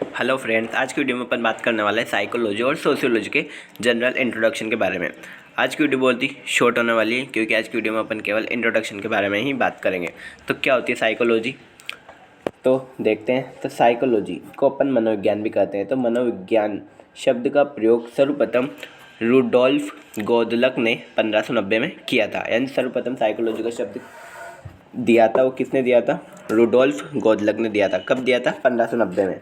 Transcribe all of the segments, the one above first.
Hello friends, आज की video में अपन बात करने वाले हैं साइकोलॉजी और सोशियोलॉजी के जनरल इंट्रोडक्शन के बारे में। आज की वीडियो बहुत ही शॉर्ट होने वाली है क्योंकि आज की वीडियो में अपन केवल इंट्रोडक्शन के बारे में ही बात करेंगे। तो क्या होती है साइकोलॉजी, तो देखते हैं। तो साइकोलॉजी को अपन मनोविज्ञान भी कहते हैं। तो मनोविज्ञान शब्द का प्रयोग सर्वप्रथम रुडोल्फ गोदलक ने 1590 में किया था। यानी सर्वप्रथम साइकोलॉजी का शब्द दिया था, वो किसने दिया था? रुडोल्फ गोदलक ने दिया था। कब दिया था? 1590 में।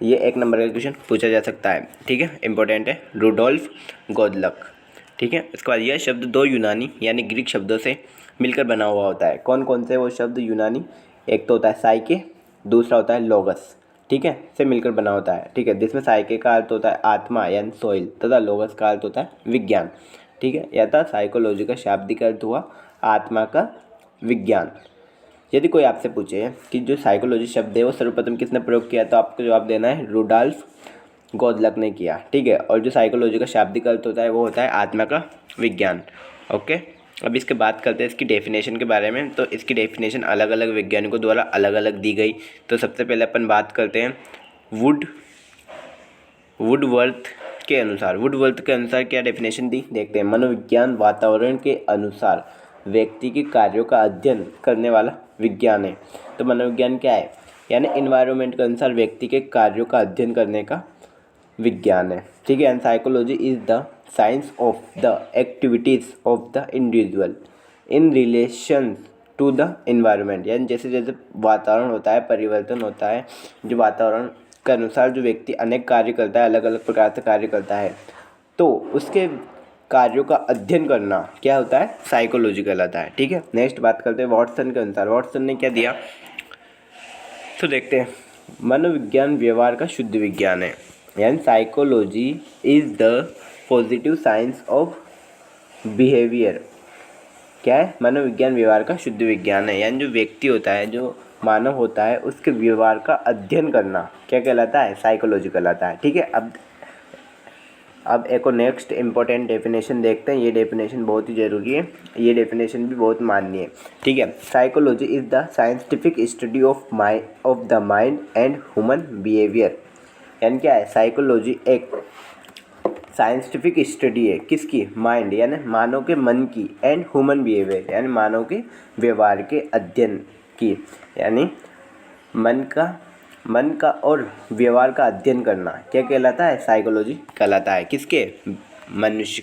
ये एक नंबर का क्वेश्चन पूछा जा सकता है, ठीक है, इंपॉर्टेंट है। रुडोल्फ गोदलक, ठीक है। इसके बाद यह शब्द दो यूनानी यानी ग्रीक शब्दों से मिलकर बना हुआ होता है। कौन कौन से वो शब्द यूनानी? एक तो होता है साइके, दूसरा होता है लोगस, ठीक है, से मिलकर बना होता है, ठीक है। जिसमें साइके का अर्थ होता है आत्मा यानी सोइल, तथा लोगस का अर्थ होता है विज्ञान, ठीक है। या था साइकोलॉजी का शाब्दिक अर्थ हुआ आत्मा का विज्ञान। यदि कोई आपसे पूछे कि जो साइकोलॉजी शब्द है वो सर्वप्रथम किसने प्रयोग किया, तो आपको जवाब देना है रुडोल्फ गोदलक ने किया, ठीक है। और जो साइकोलॉजी का शाब्दिक अर्थ होता है वो होता है आत्मा का विज्ञान, ओके। अब इसके बात करते हैं इसकी डेफिनेशन के बारे में। तो इसकी डेफिनेशन अलग अलग वैज्ञानिकों द्वारा अलग अलग दी गई। तो सबसे पहले अपन बात करते हैं वुडवर्थ के अनुसार। वुडवर्थ के अनुसार क्या डेफिनेशन दी, देखते हैं। मनोविज्ञान वातावरण के अनुसार व्यक्ति के कार्यों का अध्ययन करने वाला विज्ञान है। तो मनोविज्ञान क्या है? यानी इन्वायरमेंट के अनुसार व्यक्ति के कार्यों का अध्ययन करने का विज्ञान है, ठीक है। And psychology is the science of the activities of the individual in relation to the environment. यानी जैसे जैसे वातावरण होता है, परिवर्तन होता है, जो वातावरण के अनुसार जो व्यक्ति अनेक कार्य करता है, अलग अलग प्रकार से कार्य करता है, तो उसके कार्यों का अध्ययन करना क्या होता है? साइकोलॉजी कहलाता है, ठीक है। नेक्स्ट बात करते हैं वॉटसन के अनुसार। वॉटसन ने क्या दिया, तो देखते हैं। मनोविज्ञान व्यवहार का शुद्ध विज्ञान है। यानी psychology is the positive science of behaviour. क्या है? मनोविज्ञान व्यवहार का शुद्ध विज्ञान है। यानी जो व्यक्ति होता है, जो मानव होता है, उसके व्यवहार का अध्ययन करना क्या कहलाता है? साइकोलॉजी कहलाता है, ठीक है। अब एक और नेक्स्ट इंपॉर्टेंट डेफिनेशन देखते हैं। ये डेफिनेशन बहुत ही ज़रूरी है, ये डेफिनेशन भी बहुत मान्य है, ठीक है। Psychology is the scientific study of the mind and human behaviour. यानी क्या है? साइकोलॉजी एक साइंटिफिक स्टडी है किसकी? माइंड यानी मानव के मन की, एंड ह्यूमन बिहेवियर यानी मानव के व्यवहार के अध्ययन की। यानी मन का और व्यवहार का अध्ययन करना क्या कहलाता है? साइकोलॉजी कहलाता है। किसके? मनुष्य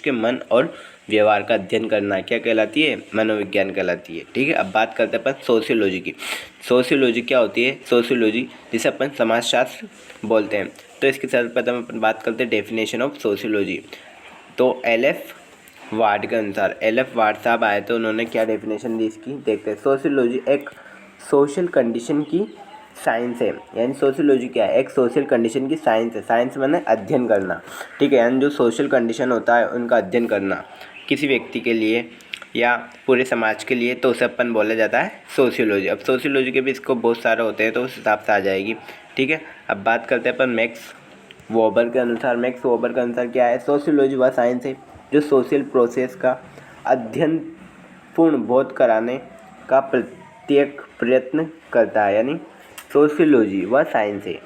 के मन और व्यवहार का अध्ययन करना क्या कहलाती है? मनोविज्ञान कहलाती है, ठीक है। अब बात करते हैं अपन सोशियोलॉजी की। सोशियोलॉजी क्या होती है? सोशियोलॉजी जिसे अपन समाजशास्त्र बोलते हैं। तो इसके सर्वप्रथम अपन बात करते हैं डेफिनेशन ऑफ सोशियोलॉजी। तो एल.एफ. वार्ड के अनुसार, एल.एफ. वार्ड साहब आए तो उन्होंने क्या डेफिनेशन दी इसकी, देखते हैं। सोशियोलॉजी एक सोशल कंडीशन की साइंस है। यानी सोशियोलॉजी क्या है? एक सोशल कंडीशन की साइंस है। साइंस माने अध्ययन करना, ठीक है। यानी जो सोशल कंडीशन होता है उनका अध्ययन करना किसी व्यक्ति के लिए या पूरे समाज के लिए, तो उसे अपन बोला जाता है सोशियोलॉजी। अब सोशियोलॉजी के भी इसको बहुत सारे होते हैं तो उस हिसाब से आ जाएगी, ठीक है। अब बात करते हैं अपन मैक्स वोबर के अनुसार। मैक्स वोबर के अनुसार क्या है? सोशियोलॉजी वह साइंस है जो सोशल प्रोसेस का अध्ययन पूर्ण बोध कराने का प्रत्येक प्रयत्न करता है। यानी सोशियोलॉजी वह साइंस है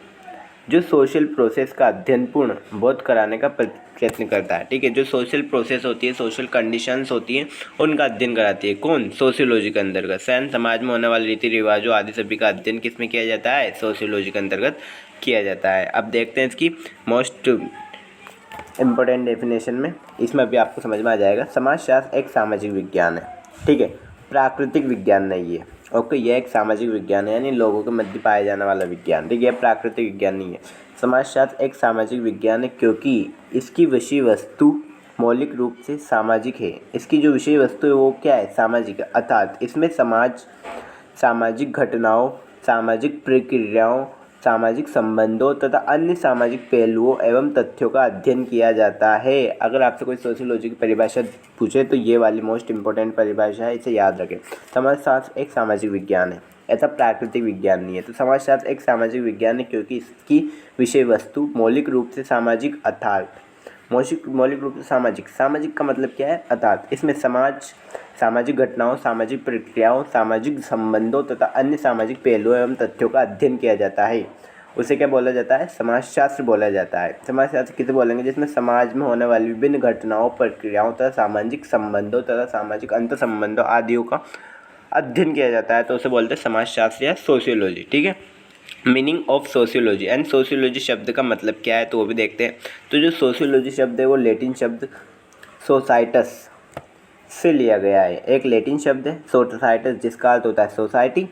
जो सोशल प्रोसेस का अध्ययन पूर्ण बोध कराने का प्रयत्न करता है, ठीक है। जो सोशल प्रोसेस होती है, सोशल कंडीशंस होती हैं, उनका अध्ययन कराती है। कौन? सोशियोलॉजी के अंतर्गत। सैन समाज में होने वाले रीति रिवाजों आदि सभी का अध्ययन किस में किया जाता है? सोशियोलॉजी के अंतर्गत किया जाता है। अब देखते हैं इसकी मोस्ट इम्पोर्टेंट डेफिनेशन में, इसमें भी आपको समझ में आ जाएगा। समाजशास्त्र एक सामाजिक विज्ञान है, ठीक है, प्राकृतिक विज्ञान नहीं है, ओके। यह एक सामाजिक विज्ञान है, यानी लोगों के मध्य पाया जाने वाला विज्ञान, ठीक है। प्राकृतिक विज्ञान नहीं है। समाजशास्त्र एक सामाजिक विज्ञान है क्योंकि इसकी विषय वस्तु मौलिक रूप से सामाजिक है। इसकी जो विषय वस्तु है वो क्या है? सामाजिक है। अर्थात इसमें सामाजिक घटनाओं, सामाजिक प्रक्रियाओं, सामाजिक संबंधों तथा अन्य सामाजिक पहलुओं एवं तथ्यों का अध्ययन किया जाता है। अगर आपसे कोई सोशियोलॉजी की परिभाषा पूछे तो ये वाली मोस्ट इंपॉर्टेंट परिभाषा है, इसे याद रखें। समाजशास्त्र एक सामाजिक विज्ञान है, ऐसा प्राकृतिक विज्ञान नहीं है। तो समाजशास्त्र एक सामाजिक विज्ञान है क्योंकि इसकी विषय वस्तु मौलिक रूप से सामाजिक, अर्थात मौलिक रूप से सामाजिक का मतलब क्या है? अर्थात इसमें सामाजिक घटनाओं, सामाजिक प्रक्रियाओं, सामाजिक संबंधों तथा अन्य सामाजिक पहलुओं एवं तथ्यों का अध्ययन किया जाता है। उसे क्या बोला जाता है? समाजशास्त्र बोला जाता है। समाजशास्त्र किसे बोलेंगे? जिसमें समाज में होने वाली विभिन्न घटनाओं, प्रक्रियाओं तथा सामाजिक संबंधों तथा सामाजिक अंतर संबंधों आदियों का अध्ययन किया जाता है, तो उसे बोलते हैं समाजशास्त्र या सोशियोलॉजी। ठीक है। Meaning of sociology and sociology शब्द का मतलब क्या है तो वो भी देखते हैं। तो जो सोशियोलॉजी शब्द है वो लैटिन शब्द सोसाइटस से लिया गया है। एक लैटिन शब्द है सोसाइटस जिसका अर्थ होता है सोसाइटी।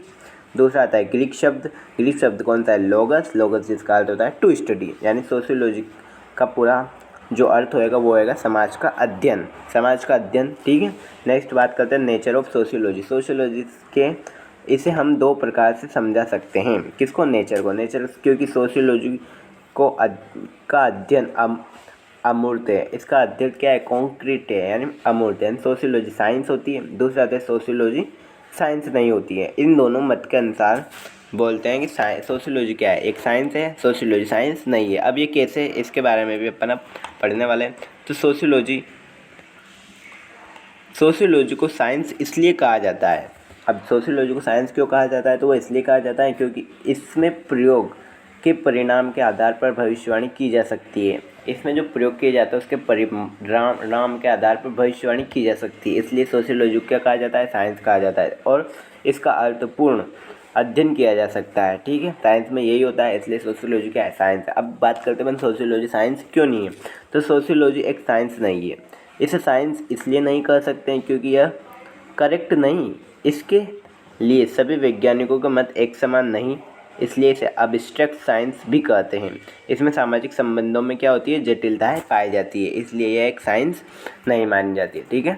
दूसरा आता है ग्रीक शब्द कौन सा है? लोगस जिसका अर्थ होता है टू स्टडी। यानी सोशियोलॉजी का पूरा जो अर्थ होएगा वो होएगा समाज का अध्ययन। ठीक है। नेक्स्ट बात करते हैं नेचर ऑफ सोशियोलॉजी के इसे हम दो प्रकार से समझा सकते हैं। किसको? नेचर को। क्योंकि सोशियोलॉजी को का अध्ययन अमूर्त है। इसका अध्ययन क्या है? कॉन्क्रीट है, यानी अमूर्त है। सोशियोलॉजी साइंस होती है। दूसरा आता है सोशियोलॉजी साइंस नहीं होती है। इन दोनों मत के अनुसार बोलते हैं कि सोशियोलॉजी क्या है? एक साइंस है, सोशियोलॉजी साइंस नहीं है। अब ये कैसे, इसके बारे में भी अपन अब पढ़ने वाले हैं। तो सोशियोलॉजी को साइंस इसलिए कहा जाता है। अब सोशियोलॉजी को साइंस क्यों कहा जाता है? तो वो इसलिए कहा जाता है क्योंकि इसमें प्रयोग के परिणाम के आधार पर भविष्यवाणी की जा सकती है। इसमें जो प्रयोग किया जाता है उसके परिणाम के आधार पर भविष्यवाणी की जा सकती है, इसलिए सोशियोलॉजी क्या कहा जाता है? साइंस कहा जाता है। और इसका अर्थपूर्ण अध्ययन किया जा सकता है। ठीक है। साइंस में यही होता है, इसलिए सोशियोलॉजी क्या है? साइंस है। अब बात करते हैं सोशियोलॉजी साइंस क्यों नहीं है। तो सोशियोलॉजी एक साइंस नहीं है। इसे साइंस इसलिए नहीं कह सकते हैं क्योंकि यह करेक्ट नहीं, इसके लिए सभी वैज्ञानिकों का मत एक समान नहीं, इसलिए इसे अब्स्ट्रैक्ट साइंस भी कहते हैं। इसमें सामाजिक संबंधों में क्या होती है? जटिलताएं पाई जाती है, इसलिए यह एक साइंस नहीं मानी जाती है। ठीक है।